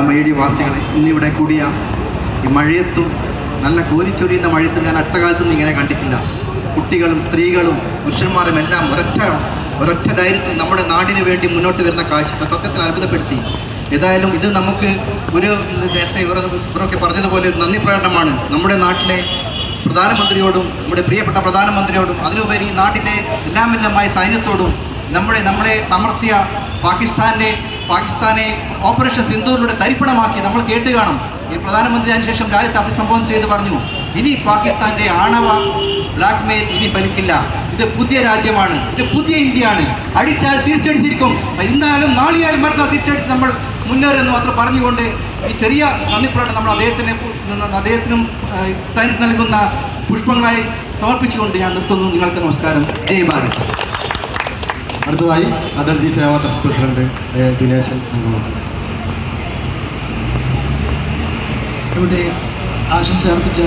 മയ്യടി വാസികളെ, ഇന്നിവിടെ കൂടിയ ഈ മഴയത്തും നല്ല കോരിച്ചൊരിയുന്ന മഴയത്തും ഞാൻ അടുത്ത കാലത്തൊന്നും ഇങ്ങനെ കണ്ടിട്ടില്ല. കുട്ടികളും സ്ത്രീകളും പുരുഷന്മാരും എല്ലാം ഒരൊറ്റ ധൈര്യത്തിൽ നമ്മുടെ നാടിന് വേണ്ടി മുന്നോട്ട് വരുന്ന കാഴ്ച സത്യത്തിൽ അത്ഭുതപ്പെടുത്തി. ഏതായാലും ഇത് നമുക്ക് ഒരു നേരത്തെ ഇവരൊക്കെ പറഞ്ഞതുപോലെ നന്ദി പ്രകടനമാണ് നമ്മുടെ നാട്ടിലെ പ്രധാനമന്ത്രിയോടും, നമ്മുടെ പ്രിയപ്പെട്ട പ്രധാനമന്ത്രിയോടും, അതിലുപരി നാട്ടിലെ എല്ലാമെല്ലാമായ സൈന്യത്തോടും, നമ്മളെ അമർത്തിയ പാകിസ്ഥാനെ ഓപ്പറേഷൻ സിന്ദൂറിലൂടെ തരിപ്പണമാക്കി നമ്മൾ കേട്ട് കാണും. ഈ പ്രധാനമന്ത്രി അതിനുശേഷം രാജ്യത്തെ അഭിസംബോധന ചെയ്ത് പറഞ്ഞു, ഇനി പാകിസ്ഥാന്റെ ആണവ ബ്ലാക്ക് മെയിൽ ഇനി ഫലിക്കില്ല. ഇത് പുതിയ രാജ്യമാണ്, ഇത് പുതിയ ഇന്ത്യയാണ്. അടിച്ചാൽ തിരിച്ചടിച്ചിരിക്കും, ഇന്നാലും നാളെയാലും മറന്നാൽ തിരിച്ചടിച്ച് നമ്മൾ മുന്നേറുന്നു മാത്രം പറഞ്ഞുകൊണ്ട് ഈ ചെറിയ നന്ദി പ്രകടനം നമ്മൾ അദ്ദേഹത്തിനും സൈന്യത്തിന് നൽകുന്ന പുഷ്പങ്ങളായി സമർപ്പിച്ചുകൊണ്ട് ഞാൻ നിർത്തുന്നു. നിങ്ങൾക്ക് നമസ്കാരം. ജയ് ഭാരത്. അടുത്തതായി അടൽജി സേവാ ട്രസ്റ്റ് പ്രസിഡന്റ് ദിനേശൻ അംഗമാണ്. ഇവിടെ ആശംസ അർപ്പിച്ച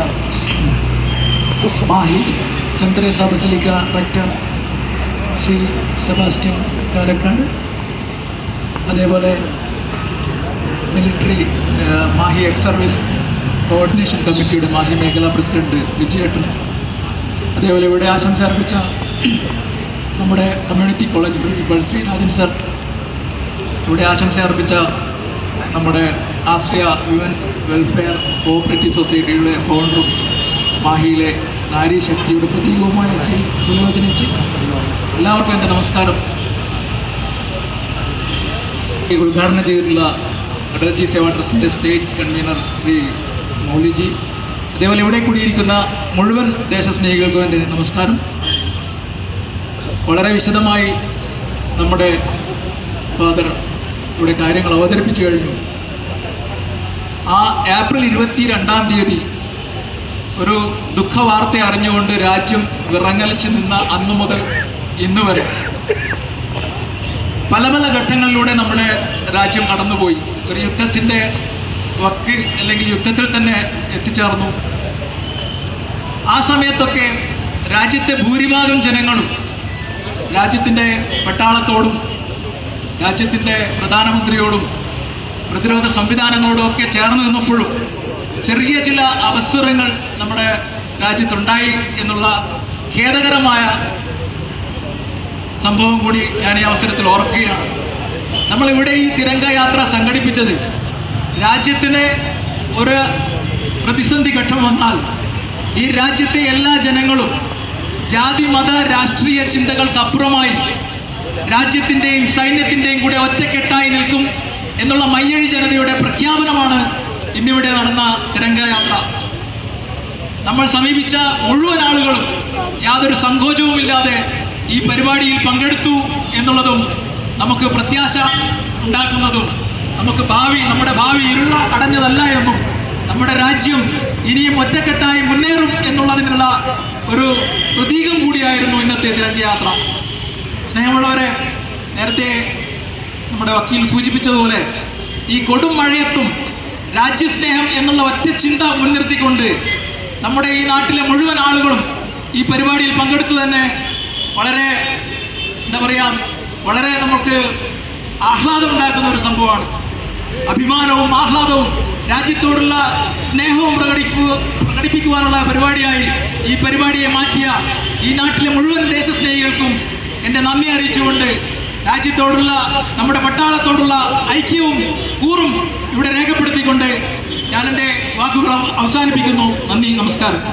Mahe saint Teresa basilica rector Shri Sebastian Karakkad, അതേപോലെ military Mahe ex service coordination കമ്മിറ്റിയുടെ മാഹി മേഖലാ പ്രസിഡന്റ് വിജയേട്ടൻ, അതേപോലെ ഇവിടെ ആശംസ അർപ്പിച്ച നമ്മുടെ community college principal Shri Rajan sir, ഇവിടെ ആശംസ അർപ്പിച്ച നമ്മുടെ ആശ്രയ വിമൻസ് വെൽഫെയർ കോഓപ്പറേറ്റീവ് സൊസൈറ്റിയുടെ ഫൗണ്ടറും മാഹിയിലെ നാരി ശക്തിയുടെ പ്രതീകവുമായ ശ്രീ സുലോചനിച്ച്, എല്ലാവർക്കും എൻ്റെ നമസ്കാരം. ഉദ്ഘാടനം ചെയ്തിട്ടുള്ള അടൽജി സേവാ ട്രസ്റ്റിൻ്റെ സ്റ്റേറ്റ് കൺവീനർ ശ്രീ മൗലിജി, അതേപോലെ ഇവിടെ കൂടിയിരിക്കുന്ന മുഴുവൻ ദേശസ്നേഹികൾക്കും എൻ്റെ നമസ്കാരം. വളരെ വിശദമായി നമ്മുടെ ഫാദർ ഇവിടെ കാര്യങ്ങൾ അവതരിപ്പിച്ചു കഴിഞ്ഞു. ആ ഏപ്രിൽ 22 ഒരു ദുഃഖവാർത്ത അറിഞ്ഞുകൊണ്ട് രാജ്യം വിറങ്ങലിച്ച് നിന്ന അന്നു മുതൽ ഇന്ന് വരെ പല ഘട്ടങ്ങളിലൂടെ നമ്മുടെ രാജ്യം കടന്നുപോയി. ഒരു യുദ്ധത്തിൻ്റെ വക്ക് അല്ലെങ്കിൽ യുദ്ധത്തിൽ തന്നെ എത്തിച്ചേർന്നു. ആ സമയത്തൊക്കെ രാജ്യത്തെ ഭൂരിഭാഗം ജനങ്ങളും രാജ്യത്തിൻ്റെ പട്ടാളത്തോടും രാജ്യത്തിൻ്റെ പ്രധാനമന്ത്രിയോടും പ്രതിരോധ സംവിധാനങ്ങളോടും ഒക്കെ ചേർന്ന് നിന്നപ്പോഴും ചെറിയ ചില അവസരങ്ങൾ നമ്മുടെ രാജ്യത്തുണ്ടായി എന്നുള്ള ഖേദകരമായ സംഭവം കൂടി ഞാൻ ഈ അവസരത്തിൽ ഓർക്കുകയാണ്. നമ്മളിവിടെ ഈ തിരംഗ യാത്ര സംഘടിപ്പിച്ചത് രാജ്യത്തിന് ഒരു പ്രതിസന്ധി ഘട്ടം വന്നാൽ ഈ രാജ്യത്തെ എല്ലാ ജനങ്ങളും ജാതി മത രാഷ്ട്രീയ ചിന്തകൾക്കപ്പുറമായി രാജ്യത്തിൻ്റെയും സൈന്യത്തിൻ്റെയും കൂടെ ഒറ്റക്കെട്ടായി നിൽക്കും എന്നുള്ള മയ്യഴി ജനതയുടെ പ്രഖ്യാപനമാണ് ഇന്നിവിടെ നടന്ന തിരംഗയാത്ര. നമ്മൾ സമീപിച്ച മുഴുവൻ ആളുകളും യാതൊരു സങ്കോചവുമില്ലാതെ ഈ പരിപാടിയിൽ പങ്കെടുത്തു എന്നുള്ളതും നമുക്ക് പ്രത്യാശ ഉണ്ടാക്കുന്നതും നമ്മുടെ ഭാവി ഇരുള അടഞ്ഞതല്ല എന്നും നമ്മുടെ രാജ്യം ഇനിയും ഒറ്റക്കെട്ടായി മുന്നേറും എന്നുള്ളതിനുള്ള ഒരു പ്രതീകം കൂടിയായിരുന്നു ഇന്നത്തെ തിരംഗയാത്ര. സ്നേഹമുള്ളവരെ, നേരത്തെ നമ്മുടെ വക്കീൽ സൂചിപ്പിച്ചതുപോലെ ഈ കൊടും മഴയത്തും രാജ്യസ്നേഹം എന്നുള്ള ഒറ്റ ചിന്ത മുൻനിർത്തിക്കൊണ്ട് നമ്മുടെ ഈ നാട്ടിലെ മുഴുവൻ ആളുകളും ഈ പരിപാടിയിൽ പങ്കെടുത്തു തന്നെ വളരെ വളരെ നമുക്ക് ആഹ്ലാദം ഉണ്ടാക്കുന്ന ഒരു സംഭവമാണ്. അഭിമാനവും ആഹ്ലാദവും രാജ്യത്തോടുള്ള സ്നേഹവും പ്രകടിപ്പിക്കുവാനുള്ള പരിപാടിയായി ഈ പരിപാടിയെ മാറ്റിയ ഈ നാട്ടിലെ മുഴുവൻ ദേശസ്നേഹികൾക്കും എൻ്റെ നന്ദി അറിയിച്ചുകൊണ്ട് രാജ്യത്തോടുള്ള നമ്മുടെ പട്ടാളത്തോടുള്ള ഐക്യവും കൂറും ഇവിടെ രേഖപ്പെടുത്തിക്കൊണ്ട് ഞാൻ എൻ്റെ വാക്കുകൾ അവസാനിപ്പിക്കുന്നു. നന്ദി, നമസ്കാരം.